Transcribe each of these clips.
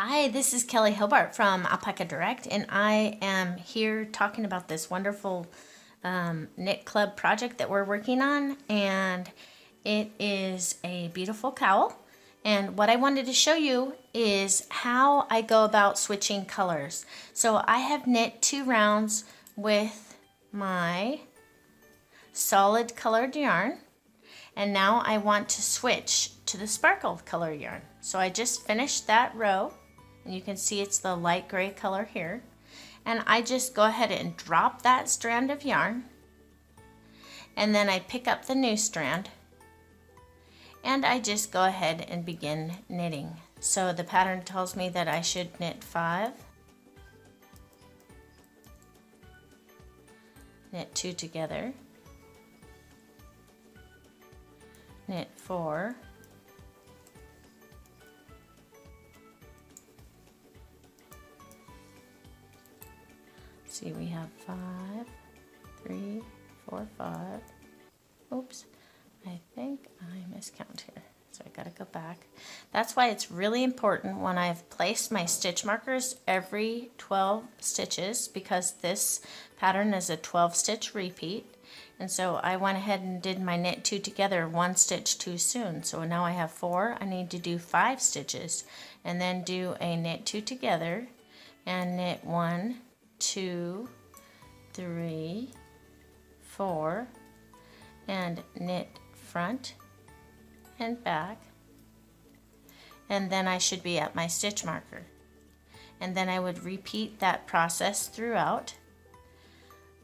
Hi, this is Kelley Hobart from Alpaca Direct, and I am here talking about this wonderful knit club project that we're working on, and it is a beautiful cowl. And what I wanted to show you is how I go about switching colors. So I have knit 2 rounds with my solid colored yarn, and now I want to switch to the sparkle color yarn. So I just finished that row, and you can see it's the light gray color here, and I just go ahead and drop that strand of yarn, and then I pick up the new strand and I just go ahead and begin knitting. So the pattern tells me that I should knit 5, knit 2 together, knit 4, see, we have 5, 3, 4, 5. Oops, I think I miscount here, so I gotta go back. That's why it's really important when I've placed my stitch markers every 12 stitches, because this pattern is a 12 stitch repeat. And so I went ahead and did my knit 2 together 1 stitch too soon. So now I have 4. I need to do 5 stitches and then do a knit 2 together and knit 1, 2, 3, 4, and knit front and back, and then I should be at my stitch marker, and then I would repeat that process throughout.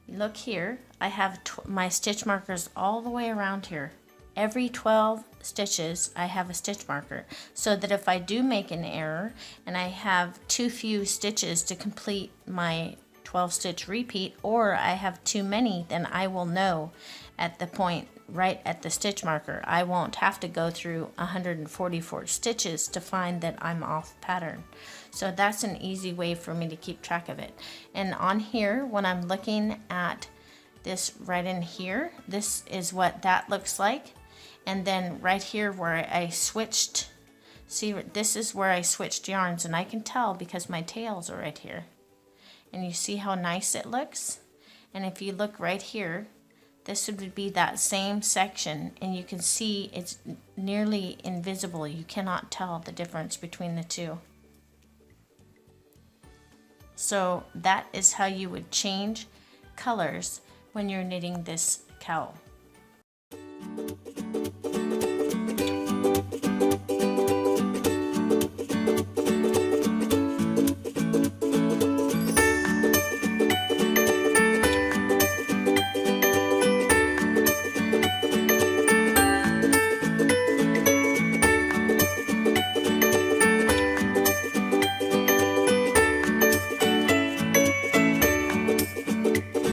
Look here, I have my stitch markers all the way around here. Every 12 stitches I have a stitch marker, so that if I do make an error and I have too few stitches to complete my 12 stitch repeat, or I have too many, then I will know at the point right at the stitch marker. I won't have to go through 144 stitches to find that I'm off pattern. So that's an easy way for me to keep track of it. And on here, when I'm looking at this right in here, this is what that looks like. And then right here where I switched, see, this is where I switched yarns, and I can tell because my tails are right here. And you see how nice it looks? And if you look right here, this would be that same section, and you can see it's nearly invisible. You cannot tell the difference between the two. So that is how you would change colors when you're knitting this cowl.